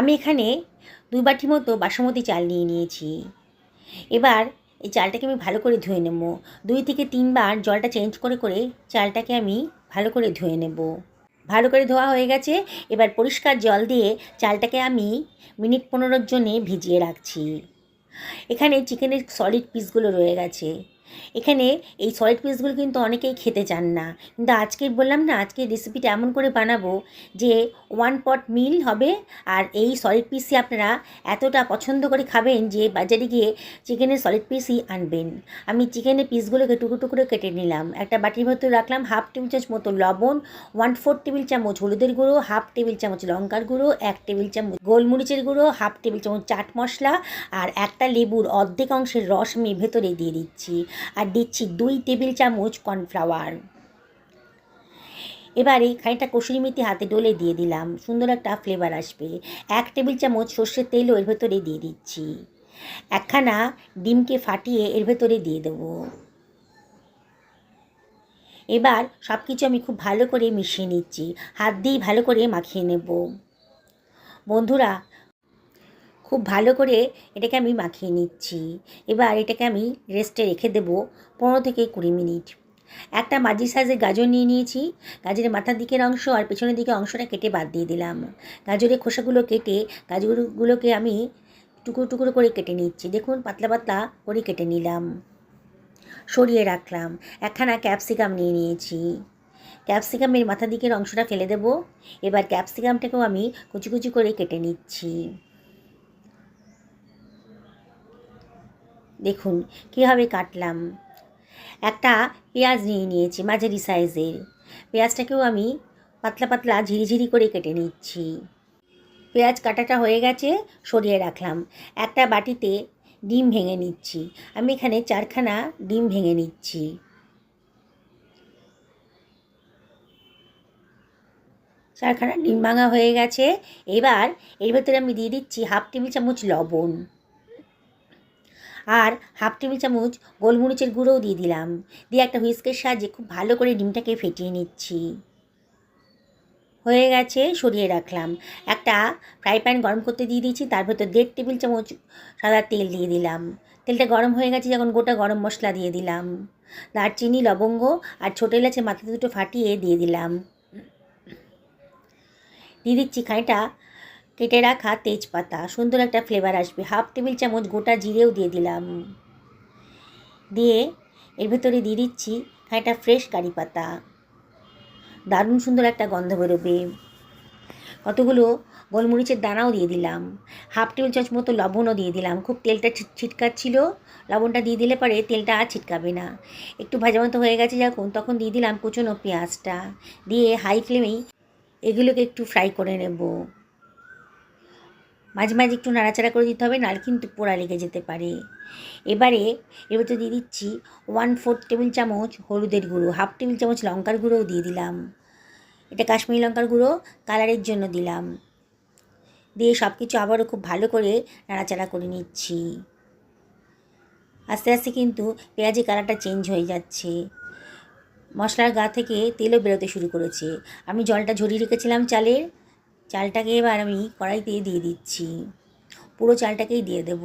আমি এখানে 2 বাটি মতো বাসমতি চাল নিয়ে নিয়েছি। এবার এই চালটাকে আমি ভালো করে ধুয়ে নেব। 2 থেকে 3 বার জলটা চেঞ্জ করে করে চালটাকে আমি ভালো করে ধুয়ে নেব। ভালো করে ধোয়া হয়ে গেছে। এবার পরিষ্কার জল দিয়ে চালটাকে আমি মিনিট 15 জন্য ভিজিয়ে রাখছি। এখানে চিকেনের সলিড পিসগুলো রয়ে গেছে। এখানে এই সলিড পিসগুলো কিন্তু অনেকেই খেতে চান না, কিন্তু আজকে বললাম না, আজকে রেসিপিটা এমন করে বানাবো যে 1 পট মিল হবে। আর এই সলিড পিসই আপনারা এতটা পছন্দ করে খাবেন যে বাজারে গিয়ে চিকেনের সলিড পিসই আনবেন। আমি চিকেনের পিসগুলোকে টুকরো টুকরো কেটে নিলাম। একটা বাটির ভেতরে রাখলাম 1/2 টেবিল চামচ মতো লবণ, 1/4 টেবিল চামচ হলুদের গুঁড়ো, 1/2 টেবিল চামচ লঙ্কার গুঁড়ো, 1 টেবিল চামচ গোলমরিচের গুঁড়ো, 1/2 টেবিল চামচ চাট মশলা, আর একটা লেবুর অর্ধেক অংশের রস আমি ভেতরে দিয়ে দিচ্ছি। আর দিচ্ছি 2 টেবিল চামচ কর্নফ্লাওয়ার। এবারে খানিকটা কসুরি মেথি হাতে ডলে দিয়ে দিলাম, সুন্দর একটা ফ্লেভার আসবে। 1 টেবিল চামচ সর্ষের তেলও এর ভেতরে দিয়ে দিচ্ছি। একখানা ডিমকে ফাটিয়ে এর ভেতরে দিয়ে দেবো। এবার সব কিছু আমি খুব ভালো করে মিশিয়ে নিচ্ছি, হাত দিয়েই ভালো করে মাখিয়ে নেব। বন্ধুরা, খুব ভালো করে এটাকে আমি মাখিয়ে নিচ্ছি। এবার এটাকে আমি রেস্টে রেখে দেবো 15 থেকে 20 মিনিট। একটা মাঝারি সাইজের গাজর নিয়ে নিয়েছি। গাজরের মাথার দিকের অংশ আর পেছনের দিকের অংশটা কেটে বাদ দিয়ে দিলাম। গাজরের খোসাগুলো কেটে গাজরগুলোকে আমি টুকরো টুকরো করে কেটে নিচ্ছি। দেখুন, পাতলা পাতলা করে কেটে নিলাম, সরিয়ে রাখলাম। একখানা ক্যাপসিকাম নিয়ে নিয়েছি। ক্যাপসিকামের মাথার দিকের অংশটা ফেলে দেব। এবার ক্যাপসিকামটাকেও আমি কুচি কুচি করে কেটে নিচ্ছি। দেখুন কীভাবে কাটলাম। একটা পেঁয়াজ নিয়ে নিয়েছি মাঝারি সাইজের। পেঁয়াজটাকেও আমি পাতলা পাতলা ঝিরিঝিরি করে কেটে নিচ্ছি। পেঁয়াজ কাটাটা হয়ে গেছে, সরিয়ে রাখলাম। একটা বাটিতে ডিম ভেঙে নিচ্ছি। আমি এখানে 4খানা ডিম ভেঙে নিচ্ছি। চারখানা ডিম ভাঙা হয়ে গেছে। এবার এর ভেতরে আমি দিয়ে দিচ্ছি 1/2 টেবিল চামচ লবণ, আর 1/2 টেবিল চামচ গোলমরিচের গুঁড়োও দিয়ে দিলাম। দিয়ে একটা হুইস্কের সাহায্যে খুব ভালো করে ডিমটাকে ফেটিয়ে নিচ্ছি। হয়ে গেছে, সরিয়ে রাখলাম। একটা ফ্রাই প্যান গরম করতে দিয়ে দিয়েছি, তার ভেতর 1.5 টেবিল চামচ সাদা তেল দিয়ে দিলাম। তেলটা গরম হয়ে গেছে যখন, গোটা গরম মশলা দিয়ে দিলাম। দারচিনি, লবঙ্গ আর ছোটো এলাচের মাথা দুটো ফাটিয়ে দিয়ে দিলাম। দিয়ে দিচ্ছি খানিকটা কেটে রাখা তেজপাতা, সুন্দর একটা ফ্লেভার আসবে। 1/2 টেবিল চামচ গোটা জিরেও দিয়ে দিলাম। দিয়ে এর ভেতরে দিয়ে দিচ্ছি খানিকটা ফ্রেশ কারি পাতা, দারুণ সুন্দর একটা গন্ধ বেরোবে। কতগুলো গোলমরিচের দানাও দিয়ে দিলাম। 1/2 টেবিল চামচ মতো লবণও দিয়ে দিলাম। খুব তেলটা ছিটকাচ্ছিল, লবণটা দিয়ে দিলে পরে তেলটা আর ছিটকাবে না। একটু ভাজা মতো হয়ে গেছে যখন, তখন দিয়ে দিলাম কুচনো পেঁয়াজটা। দিয়ে হাই ফ্লেমেই এগুলোকে একটু ফ্রাই করে নেব। মাঝে মাঝে একটু নাড়াচাড়া করে দিতে হবে, নাহলে কিন্তু পোড়া লেগে যেতে পারে। এবারে এর ভেতরে দিয়ে দিচ্ছি 1/4 টেবিল চামচ হলুদের গুঁড়ো, 1/2 টেবিল চামচ লঙ্কার গুঁড়োও দিয়ে দিলাম। এটা কাশ্মীরি লঙ্কার গুঁড়ো, কালারের জন্য দিলাম। দিয়ে সব কিছু আবারও খুব ভালো করে নাড়াচাড়া করে নিচ্ছি। আস্তে আস্তে কিন্তু পেঁয়াজি কালারটা চেঞ্জ হয়ে যাচ্ছে, মশলার গা থেকে তেলও বেরোতে শুরু করেছে। আমি জলটা ঝরিয়ে রেখেছিলাম চালটাকে এবার আমি কড়াইতে দিয়ে দিচ্ছি। পুরো চালটাকেই দিয়ে দেব।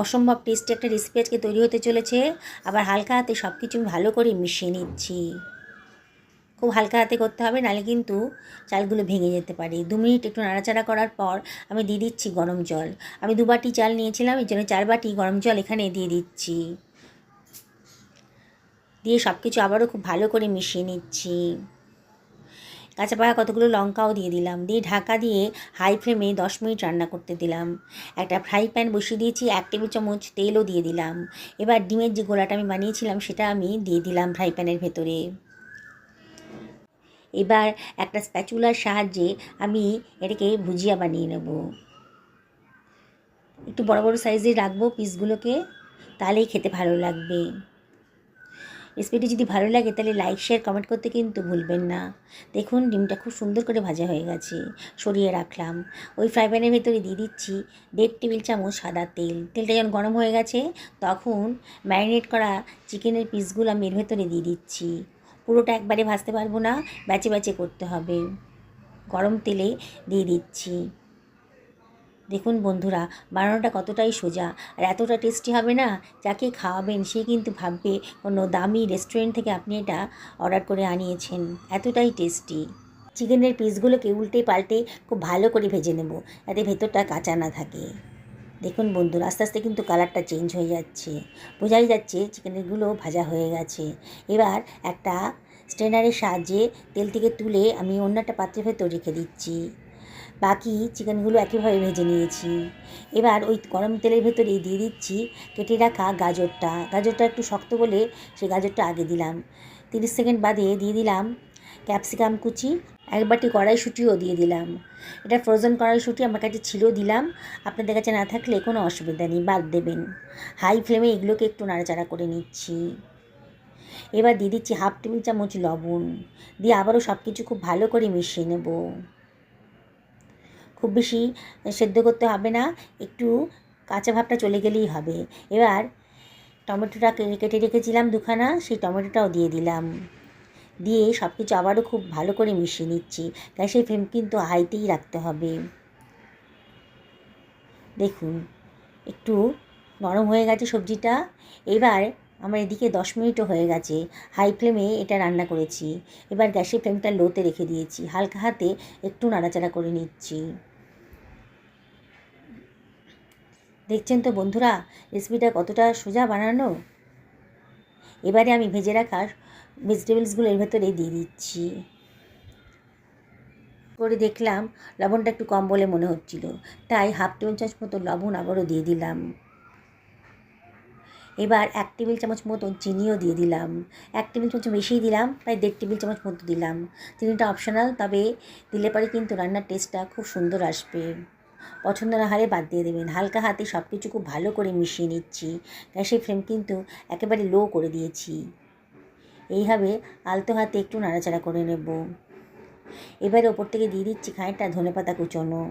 অসম্ভব টেস্টি একটা রেসিপি আজকে তৈরি হতে চলেছে। আবার হালকা হাতে সব কিছু ভালো করে মিশিয়ে নিচ্ছি। খুব হালকা হাতে করতে হবে, নাহলে কিন্তু চালগুলো ভেঙে যেতে পারে। 2 মিনিট একটু নাড়াচাড়া করার পর আমি দিয়ে দিচ্ছি গরম জল। আমি 2 বাটি চাল নিয়েছিলাম, এই জন্য 4 বাটি গরম জল এখানে দিয়ে দিচ্ছি। দিয়ে সব কিছু আবারও খুব ভালো করে মিশিয়ে নিচ্ছি। কাঁচা পাকা কতগুলো লঙ্কাও দিয়ে দিলাম। দিয়ে ঢাকা দিয়ে হাই ফ্লেমে 10 মিনিট রান্না করতে দিলাম। একটা ফ্রাই প্যান বসিয়ে দিয়েছি, 1 টেবিল চামচ তেলও দিয়ে দিলাম। এবার ডিমের যে গোলাটা আমি বানিয়েছিলাম সেটা আমি দিয়ে দিলাম ফ্রাই প্যানের ভেতরে। এবার একটা স্প্যাচুলার সাহায্যে আমি এটাকে ভুজিয়া বানিয়ে নেব। একটু বড় বড় সাইজে রাখবো পিসগুলোকে, তাহলেই খেতে ভালো লাগবে। রেসিপিটি যদি ভালো লাগে তাহলে লাইক, শেয়ার, কমেন্ট করতে কিন্তু ভুলবেন না। দেখুন ডিমটা খুব সুন্দর করে ভাজা হয়ে গেছে, সরিয়ে রাখলাম। ওই ফ্রাই প্যানের ভেতরে দিয়ে দিচ্ছি 1.5 টেবিল চামচ সাদা তেল। তেলটা যখন গরম হয়ে গেছে তখন ম্যারিনেট করা চিকেনের পিসগুলো আমি এর ভেতরে দিয়ে দিচ্ছি। পুরোটা একবারে ভাজতে পারবো না, ব্যাচে ব্যাচে করতে হবে। গরম তেলে দিয়ে দিচ্ছি। দেখুন বন্ধুরা, বানানোটা কতটাই সোজা আর এতটা টেস্টি হবে না, যাকে খাওয়াবেন সে কিন্তু ভাববে কোনো দামি রেস্টুরেন্ট থেকে আপনি এটা অর্ডার করে আনিয়েছেন, এতটাই টেস্টি। চিকেনের পিসগুলোকে উল্টে পাল্টে খুব ভালো করে ভেজে নেব, যাতে ভেতরটা কাঁচা না থাকে। দেখুন বন্ধুরা, আস্তে আস্তে কিন্তু কালারটা চেঞ্জ হয়ে যাচ্ছে, বোঝাই যাচ্ছে চিকেনগুলো ভাজা হয়ে গেছে। এবার একটা স্ট্রেনারের সাহায্যে তেল থেকে তুলে আমি অন্য একটা পাত্রের ভেতর রেখে দিচ্ছি। বাকি চিকেনগুলো একইভাবে ভেজে নিয়েছি। এবার ওই গরম তেলের ভেতরেই দিয়ে দিচ্ছি কেটে রাখা গাজরটা একটু শক্ত বলে সেই গাজরটা আগে দিলাম। 30 সেকেন্ড বাদে দিয়ে দিলাম ক্যাপসিকাম কুচি, এক বাটি কড়াইশুঁটিও দিয়ে দিলাম। এটা ফ্রোজেন কড়াইশুঁটি আমার কাছে ছিল, দিলাম। আপনাদের কাছে না থাকলে কোনো অসুবিধা নেই, বাদ দেবেন। হাই ফ্লেমে এগুলোকে একটু নাড়াচাড়া করে নিচ্ছি। এবার দিয়ে দিচ্ছি 1/2 টেবিল চামচ লবণ, দিয়ে আবারও সব কিছু খুব ভালো করে মিশিয়ে নেব। খুব বেশি সেদ্ধ করতে হবে না, একটু কাঁচা ভাবটা চলে গেলেই হবে। এবার টমেটোটা কেটে রেখেছিলাম দুখানা, সেই টমেটোটাও দিয়ে দিলাম। দিয়ে সব কিছু আবারও খুব ভালো করে মিশিয়ে নিচ্ছি। গ্যাসের ফ্লেম কিন্তু হাইতেই রাখতে হবে। দেখুন একটু নরম হয়ে গেছে সবজিটা। এবার আমার এদিকে 10 মিনিটও হয়ে গেছে, হাই ফ্লেমে এটা রান্না করেছি। এবার গ্যাসের ফ্লেমটা লোতে রেখে দিয়েছি, হালকা হাতে একটু নাড়াচাড়া করে নিচ্ছি। দেখছেন তো বন্ধুরা, রেসিপিটা কতটা সোজা বানানো। এবারে আমি ভেজে রাখা ভেজিটেবলসগুলো এর ভেতরে দিয়ে দিচ্ছি। করে দেখলাম লবণটা একটু কম বলে মনে হচ্ছিল, তাই 1/2 টেবিল চামচ মতো লবণ আবারও দিয়ে দিলাম। এবার 1 টেবিল চামচ মতো চিনিও দিয়ে দিলাম। 1 টেবিল চামচ বেশিই দিলাম, প্রায় 1.5 টেবিল চামচ মতো দিলাম। চিনিটা অপশনাল, তবে দিলে পরে কিন্তু রান্নার টেস্টটা খুব সুন্দর আসবে। পছন্দ না হলে বাদ দিয়ে দেবেন। হালকা হাতে সব কিছু খুব ভালো করে মিশিয়ে নিচ্ছি। গ্যাসের ফ্লেম কিন্তু একেবারে লো করে দিয়েছি। এইভাবে আলতো হাতে একটু নাড়াচাড়া করে নেব। এবারে ওপর থেকে দিয়ে দিচ্ছি খানিকটা ধনেপাতা কুচোনো।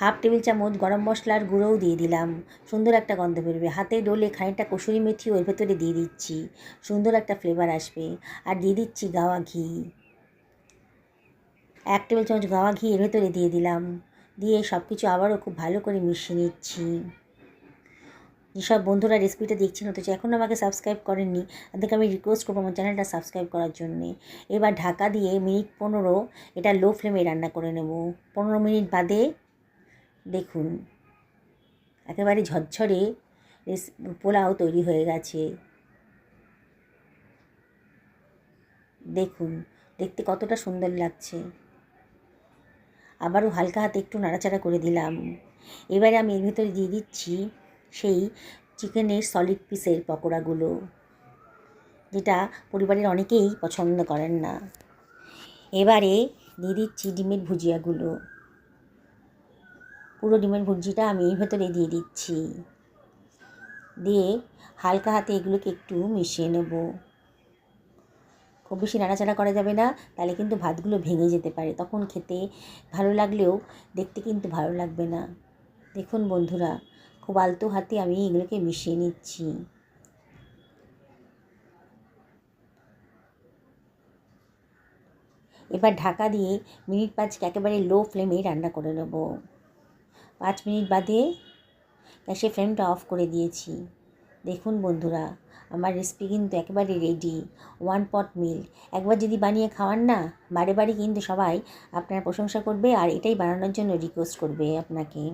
1/2 টেবিল চামচ গরম মশলার গুঁড়োও দিয়ে দিলাম, সুন্দর একটা গন্ধ বেরোবে। হাতে ডলে খানিকটা কসুরি মেথিও এর ভেতরে দিয়ে দিচ্ছি, সুন্দর একটা ফ্লেভার আসবে। আর দিয়ে দিচ্ছি গাওয়া ঘি, 1 টেবিল চামচ গাওয়া ঘি এর ভেতরে দিয়ে দিলাম। দিয়ে সব কিছু আবারও খুব ভালো করে মিশিয়ে নিচ্ছি। যেসব বন্ধুরা রেসিপিটা দেখছেন অথচ এখনও আমাকে সাবস্ক্রাইব করেননি, তাদেরকে আমি রিকোয়েস্ট করবো আমার চ্যানেলটা সাবস্ক্রাইব করার জন্যে। এবার ঢাকা দিয়ে মিনিট 15 এটা লো ফ্লেমে রান্না করে নেব। 15 মিনিট বাদে দেখুন একেবারে ঝরঝরে পোলাও তৈরি হয়ে গেছে। দেখুন দেখতে কতটা সুন্দর লাগছে। আবারও হালকা হাতে একটু নাড়াচাড়া করে দিলাম। এবারে আমি এর ভিতরে দিয়ে দিচ্ছি সেই চিকেনের সলিড পিসের পকোড়াগুলো, যেটা পরিবারের অনেকেই পছন্দ করেন না। এবারে দিয়ে দিচ্ছি ডিমের ভুজিয়াগুলো, পুরো ডিমের ভুজিটা আমি এর ভেতরে দিয়ে দিচ্ছি। দিয়ে হালকা হাতে এগুলোকে একটু মিশিয়ে নেব। খুব বেশি নাড়াচাড়া করা যাবে না, তাহলে কিন্তু ভাতগুলো ভেঙে যেতে পারে, তখন খেতে ভালো লাগলেও দেখতে কিন্তু ভালো লাগবে না। দেখুন বন্ধুরা, খুব আলতো হাতে আমি এগুলোকে মিশিয়ে নিচ্ছি। এবার ঢাকা দিয়ে মিনিট 5 একেবারে লো ফ্লেমে রান্না করে নেব। 5 মিনিট বাদে গ্যাসের ফ্লেমটা অফ করে দিয়েছি। দেখুন বন্ধুরা, আমার রেসিপি কিন্তু একেবারে রেডি। 1 পট মিল একবার যদি বানিয়ে খাওয়ান না, বারে বারে কিন্তু সবাই আপনার প্রশংসা করবে আর এটাই বানানোর জন্য রিকোয়েস্ট করবে আপনাকে।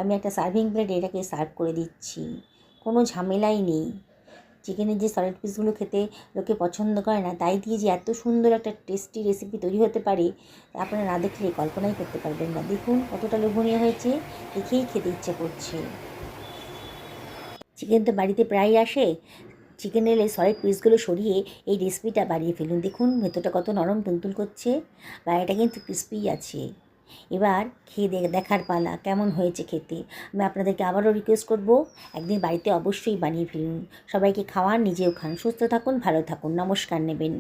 আমি একটা সার্ভিং প্লেটে এটাকে সার্ভ করে দিচ্ছি, কোনো ঝামেলাই নেই। চিকেনের যে সলিড পিসগুলো খেতে লোকে পছন্দ করে না, তাই দিয়ে যে এত সুন্দর একটা টেস্টি রেসিপি তৈরি হতে পারে আপনারা না দেখলে কল্পনাই করতে পারবেন না। দেখুন কতটা লোভনীয় হয়েছে, দেখেই খেতে ইচ্ছে করছে। চিকেন তো বাড়িতে প্রায় আসে, চিকেনের এই সলিড পিসগুলো সরিয়ে এই রেসিপিটা বানিয়ে ফেলুন। দেখুন ভেতরটা কত নরম তুলতুল করছে, বাইরেটা কিন্তু ক্রিস্পিই আছে। এবার খেয়ে দেখার পালা কেমন হয়েছে খেতে। আমি আপনাদেরকে আবারও রিকোয়েস্ট করব, একদিন বাড়িতে অবশ্যই বানিয়ে ফেলুন। সবাইকে খাওয়ান, নিজেও খান। সুস্থ থাকুন, ভালো থাকুন, নমস্কার নেবেন।